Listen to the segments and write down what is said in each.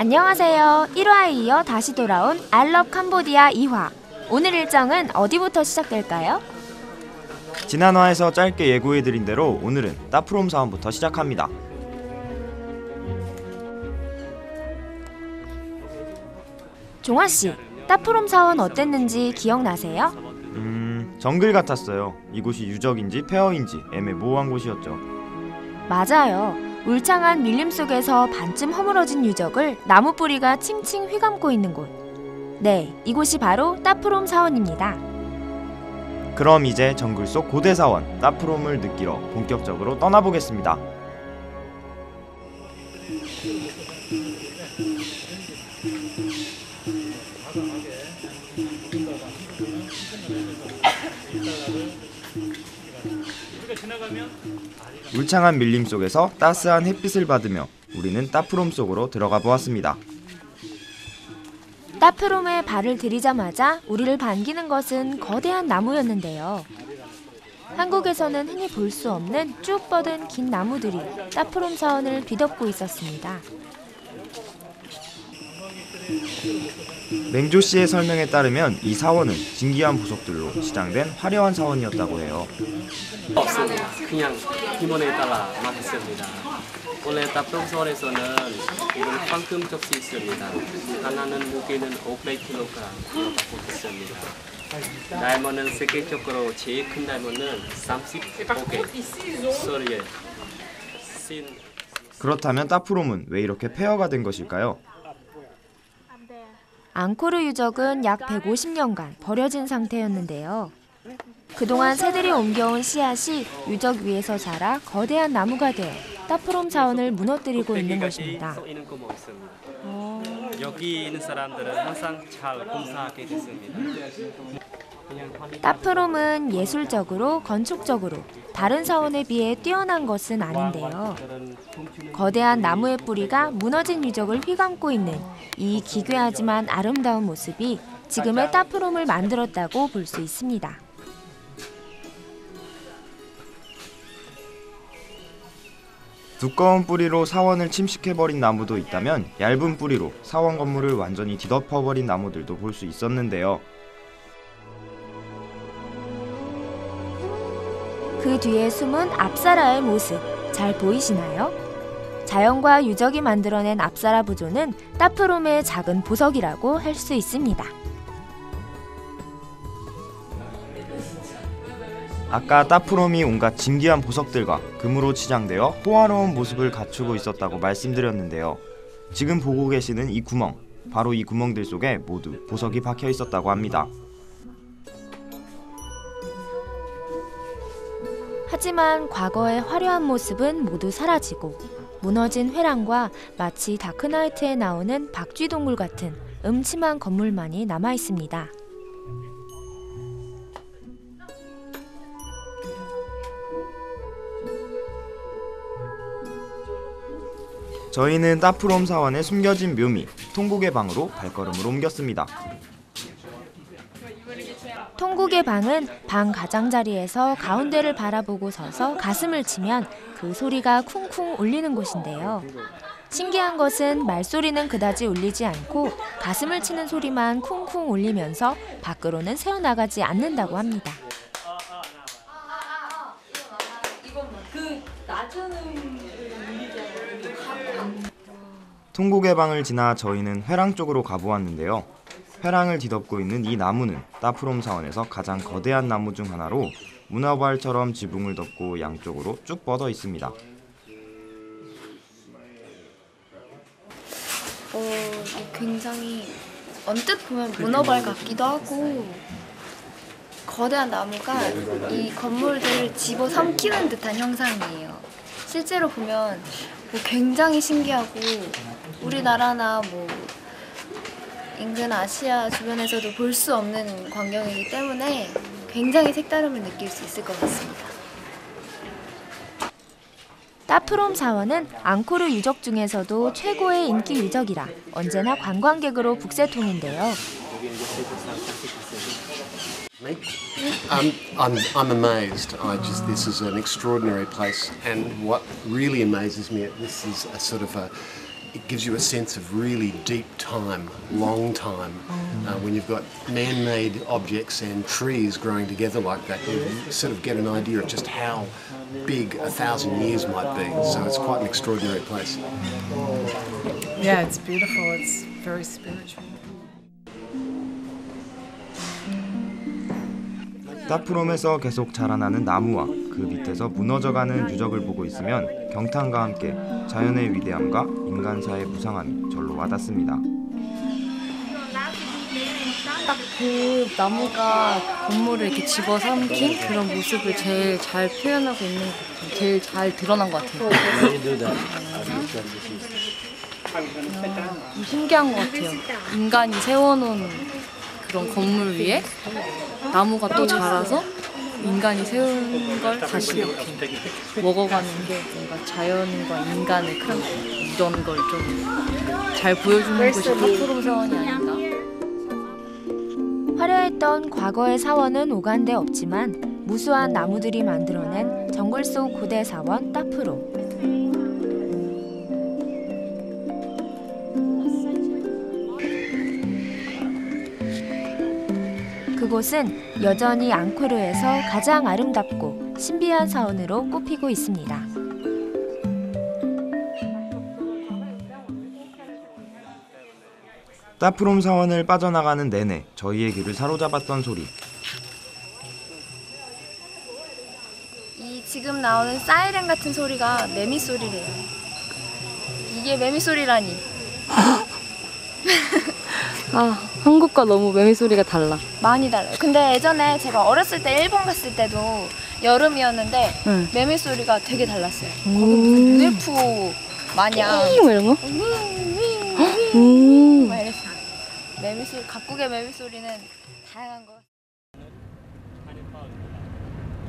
안녕하세요. 1화에 이어 다시 돌아온 I Love Cambodia 2화. 오늘 일정은 어디부터 시작될까요? 지난화에서 짧게 예고해드린 대로 오늘은 따프롬 사원부터 시작합니다. 종아씨, 따프롬 사원 어땠는지 기억나세요? 정글 같았어요. 이곳이 유적인지 폐허인지 애매모호한 곳이었죠. 맞아요. 울창한 밀림 속에서 반쯤 허물어진 유적을 나무 뿌리가 칭칭 휘감고 있는 곳. 네, 이곳이 바로 따프롬 사원입니다. 그럼 이제 정글 속 고대 사원 따프롬을 느끼러 본격적으로 떠나보겠습니다. 울창한 밀림 속에서 따스한 햇빛을 받으며 우리는 따프롬 속으로 들어가 보았습니다. 따프롬에 발을 들이자마자 우리를 반기는 것은 거대한 나무였는데요. 한국에서는 흔히 볼 수 없는 쭉 뻗은 긴 나무들이 따프롬 사원을 뒤덮고 있었습니다. 맹조 씨의 설명에 따르면 이 사원은 진기한 보석들로 시장된 화려한 사원이었다고 해요. 없습니다. 그냥 기본에 따라 맞습니다. 원래 따프롬 사원에서는 이런 황금 접시 있습니다. 하나는 무게는 500kg 받고 있습니다. 다이아몬드는 세계적으로 제일 큰 다이아몬드는 35개. 소리에 그렇다면 따프롬은 왜 이렇게 폐허가 된 것일까요? 앙코르 유적은 약 150년간 버려진 상태였는데요. 그동안 새들이 옮겨온 씨앗이 유적 위에서 자라 거대한 나무가 되어 따프롬 사원을 무너뜨리고 있는 것입니다. 여기 있는 사람들은 항상 잘 공사하게 됐습니다. 따프롬은 예술적으로, 건축적으로 다른 사원에 비해 뛰어난 것은 아닌데요. 거대한 나무의 뿌리가 무너진 유적을 휘감고 있는 이 기괴하지만 아름다운 모습이 지금의 따프롬을 만들었다고 볼 수 있습니다. 두꺼운 뿌리로 사원을 침식해버린 나무도 있다면 얇은 뿌리로 사원 건물을 완전히 뒤덮어버린 나무들도 볼 수 있었는데요. 그 뒤에 숨은 앞사라의 모습 잘 보이시나요? 자연과 유적이 만들어낸 앞사라 부조는 따프롬의 작은 보석이라고 할 수 있습니다. 아까 따프롬이 온갖 진귀한 보석들과 금으로 치장되어 호화로운 모습을 갖추고 있었다고 말씀드렸는데요. 지금 보고 계시는 이 구멍, 바로 이 구멍들 속에 모두 보석이 박혀 있었다고 합니다. 하지만 과거의 화려한 모습은 모두 사라지고 무너진 회랑과 마치 다크나이트에 나오는 박쥐동굴 같은 음침한 건물만이 남아 있습니다. 저희는 따프롬 사원의 숨겨진 묘미, 통곡의 방으로 발걸음을 옮겼습니다. 통곡의 방은 방 가장자리에서 가운데를 바라보고 서서 가슴을 치면 그 소리가 쿵쿵 울리는 곳인데요. 신기한 것은 말소리는 그다지 울리지 않고 가슴을 치는 소리만 쿵쿵 울리면서 밖으로는 새어나가지 않는다고 합니다. 통곡의 방을 지나 저희는 회랑 쪽으로 가보았는데요. 회랑을 뒤덮고 있는 이 나무는 따프롬 사원에서 가장 거대한 나무 중 하나로 문화발처럼 지붕을 덮고 양쪽으로 쭉 뻗어 있습니다. 굉장히 언뜻 보면 문어발 같기도 하고 거대한 나무가 이 건물들을 집어삼키는 듯한 형상이에요. 실제로 보면 굉장히 신기하고 우리나라나 인근 아시아 주변에서도 볼 수 없는 광경이기 때문에 굉장히 색다름을 느낄 수 있을 것 같습니다. 따프롬 사원은 앙코르 유적 중에서도 최고의 인기 유적이라 언제나 관광객으로 북새통인데요. I'm amazed. This is an extraordinary place, and what really amazes me, this is a sort of it gives you a sense of really deep time, long time. When you've got man-made objects and trees growing together like that, you sort of get an idea of just how big 1,000 years might be. So it's quite an extraordinary place. Yeah, it's beautiful. It's very spiritual. 따프롬에서 계속 자라나는 나무와 그 밑에서 무너져가는 유적을 보고 있으면 경탄과 함께 자연의 위대함과 인간사의 무상함이 절로 와닿습니다. 딱 그 나무가 건물을 이렇게 집어삼킨 그런 모습을 제일 잘 표현하고 있는 것 같아요. 제일 잘 드러난 것 같아요. 좀 신기한 것 같아요. 인간이 세워놓은 그런 건물 위에 나무가 또 자라서 인간이 세운 걸 다시 이렇게 먹어가는 게 뭔가 자연과 인간의 그런 이런 걸 좀 잘 보여주는 것이 따프롬 사원이 아닌가. 화려했던 과거의 사원은 오간 데 없지만 무수한 나무들이 만들어낸 정글 속 고대 사원 따프롬. 그곳은 여전히 앙코르에서 가장 아름답고 신비한 사원으로 꼽히고 있습니다. 따프롬 사원을 빠져나가는 내내 저희의 귀를 사로잡았던 소리. 이 지금 나오는 사이렌 같은 소리가 매미 소리래요. 이게 매미 소리라니. 아, 한국과 너무 매미 소리가 달라. 많이 달라요. 근데 예전에 제가 어렸을 때 일본 갔을 때도 여름이었는데 응. 매미 소리가 되게 달랐어요. 거기 무슨 UFO 마냥 뭐 이런 거? 막 이랬어요. 매미 소리, 각국의 매미 소리는 다양한 거.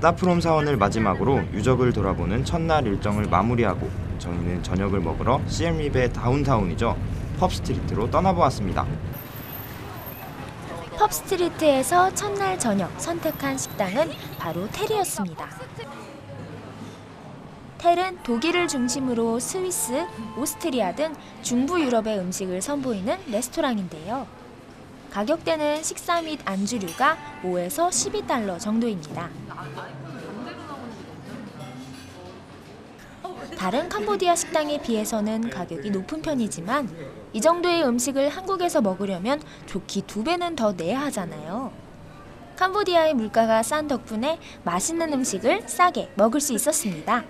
따프롬 사원을 마지막으로 유적을 돌아보는 첫날 일정을 마무리하고 저희는 저녁을 먹으러 시엠립의 다운타운이죠. 펍스트리트로 떠나보았습니다. 펍스트리트에서 첫날 저녁 선택한 식당은 바로 텔이었습니다. 텔은 독일을 중심으로 스위스, 오스트리아 등 중부 유럽의 음식을 선보이는 레스토랑인데요. 가격대는 식사 및 안주류가 5에서 12달러 정도입니다. 다른 캄보디아 식당에 비해서는 가격이 높은 편이지만 이 정도의 음식을 한국에서 먹으려면 좋기 2배는 더 내야 하잖아요. 캄보디아의 물가가 싼 덕분에 맛있는 음식을 싸게 먹을 수 있었습니다.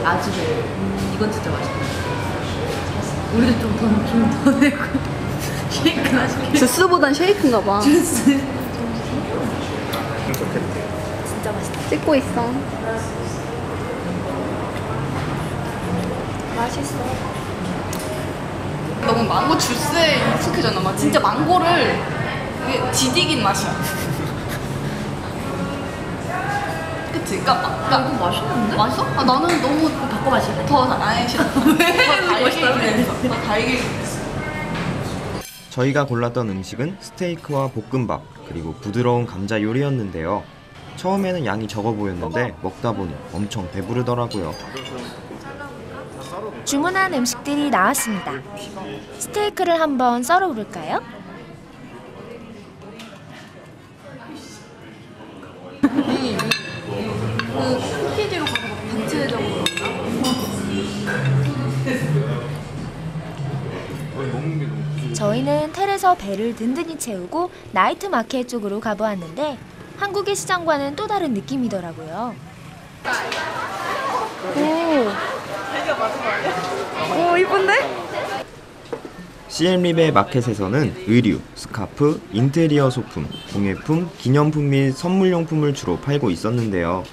아주베. 이건 진짜 맛있다. 우리도 좀 더 내고 쉐이크나 시켜. 주스보단 쉐이크인가 봐. 주스. 진짜 맛있다. 찍고 있어. 맛있어. 너무 망고 주스에 익숙해졌나 봐. 진짜 망고를 이게 디디긴 맛이야. 그치? 그러니까 이거 맛있는데? 맛있어? 아, 나는 너무 바꿔 마실래? 더 아예 싫어. 왜? 더 달게. 저희가 골랐던 음식은 스테이크와 볶음밥 그리고 부드러운 감자 요리였는데요. 처음에는 양이 적어 보였는데 먹다 보니 엄청 배부르더라고요. 주문한 음식들이 나왔습니다. 스테이크를 한번 썰어볼까요? 쿠키지로 가서 전체적으로 저희는 텔에서 배를 든든히 채우고 나이트 마켓 쪽으로 가보았는데 한국의 시장과는 또 다른 느낌이더라고요. 오, 이쁜데? 시엠립의 마켓에서는 의류, 스카프, 인테리어 소품, 공예품, 기념품 및 선물용품을 주로 팔고 있었는데요.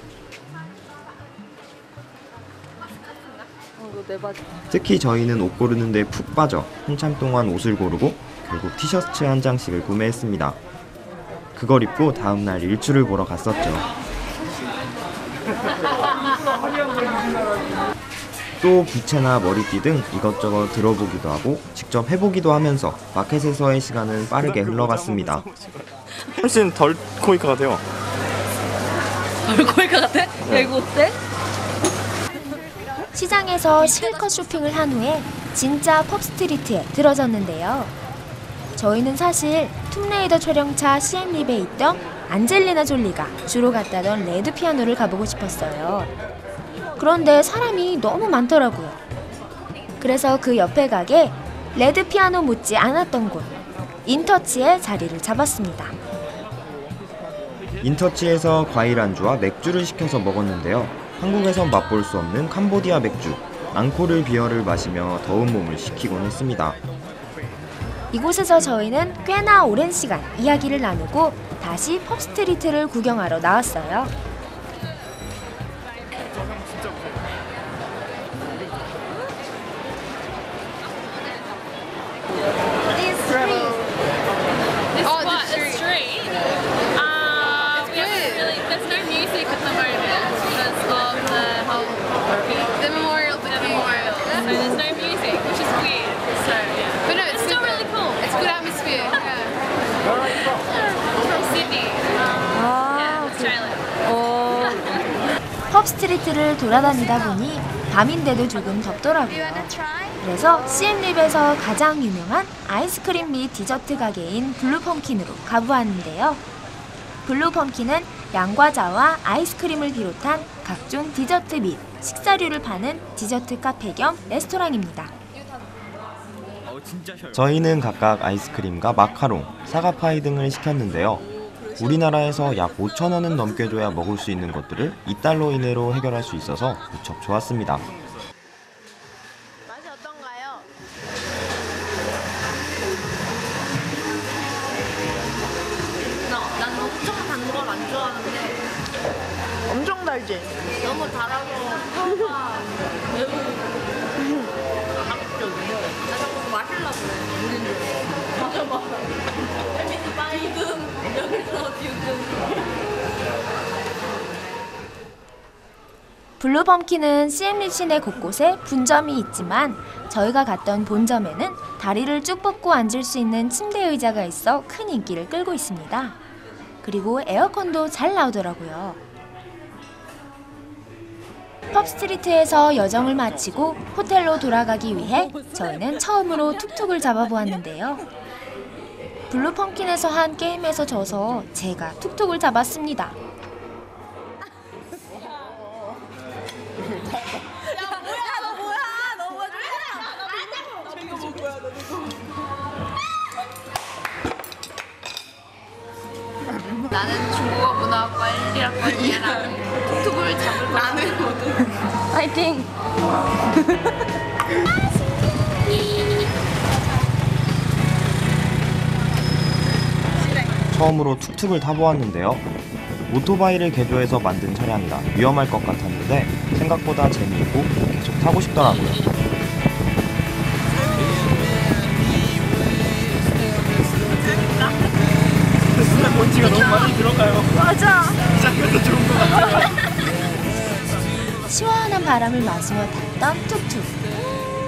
특히 저희는 옷 고르는 데 푹 빠져 한참 동안 옷을 고르고 결국 티셔츠 한 장씩을 구매했습니다. 그걸 입고 다음날 일출을 보러 갔었죠. 또 부채나 머리띠 등 이것저것 들어보기도 하고 직접 해보기도 하면서 마켓에서의 시간은 빠르게 흘러갔습니다. 훨씬 덜 코미카 같아요. 덜 코미카 같아? 야, 이거 어때? 시장에서 실컷 쇼핑을 한 후에 진짜 펍스트리트에 들어섰는데요. 저희는 사실 툼레이더 촬영차 시엠립에 있던 안젤리나 졸리가 주로 갔다던 레드 피아노를 가보고 싶었어요. 그런데 사람이 너무 많더라고요. 그래서 그 옆에 가게 레드 피아노 못지 않았던 곳 인터치에 자리를 잡았습니다. 인터치에서 과일 안주와 맥주를 시켜서 먹었는데요. 한국에선 맛볼 수 없는 캄보디아 맥주, 앙코르 비어를 마시며 더운 몸을 식히곤 했습니다. 이곳에서 저희는 꽤나 오랜 시간 이야기를 나누고 다시 펍스트리트를 구경하러 나왔어요. 펍스트리트를 돌아다니다 보니 밤인데도 조금 덥더라고요. 그래서 시엠립에서 가장 유명한 아이스크림 및 디저트 가게인 블루펌킨으로 가보았는데요. 블루펌킨은 양과자와 아이스크림을 비롯한 각종 디저트 및 식사류를 파는 디저트 카페 겸 레스토랑입니다. 저희는 각각 아이스크림과 마카롱, 사과파이 등을 시켰는데요. 우리나라에서 약 5,000원은 넘게 줘야 먹을 수 있는 것들을 $2 이내로 해결할 수 있어서 무척 좋았습니다. 맛이 어떤가요? 난 엄청 단 걸 안 좋아하는데 엄청 달지? 너무 달아서 혀가 매우 자극적이야. 나 자꾸 마실라 그래. 우린 맞아 맞아. 지금 여기서 지금. 블루펌킨은 시엠립 시내 곳곳에 분점이 있지만 저희가 갔던 본점에는 다리를 쭉 뻗고 앉을 수 있는 침대 의자가 있어 큰 인기를 끌고 있습니다. 그리고 에어컨도 잘 나오더라고요. 펍스트리트에서 여정을 마치고 호텔로 돌아가기 위해 저희는 처음으로 툭툭을 잡아보았는데요. 블루펌킨에서 한 게임에서 져서 제가 툭툭을 잡았습니다. 나는 중국어 문화과 1학번이야. 나는 툭툭을 잡을 거야. 나는 파이팅! 처음으로 툭툭을 타보았는데요. 오토바이를 개조해서 만든 차량이라 위험할 것 같았는데 생각보다 재미있고 계속 타고 싶더라고요. 먼지가 너무 많이 들어가요. 맞아! 시작부터 좋은 것 같아요. 시원한 바람을 마시며 탔던 툭툭.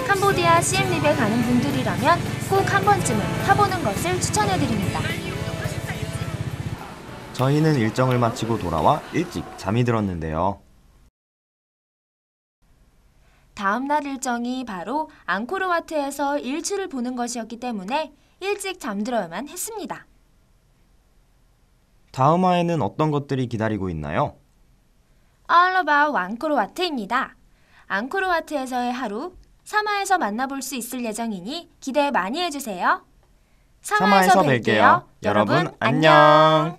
캄보디아 시엠립에 가는 분들이라면 꼭 한 번쯤은 타보는 것을 추천해드립니다. 저희는 일정을 마치고 돌아와 일찍 잠이 들었는데요. 다음 날 일정이 바로 앙코르와트에서 일출을 보는 것이었기 때문에 일찍 잠들어야만 했습니다. 다음 화에는 어떤 것들이 기다리고 있나요? All About 앙코르와트입니다. 앙코르와트에서의 하루 3화에서 만나볼 수 있을 예정이니 기대 많이 해주세요. 3화에서 뵐게요. 여러분 안녕.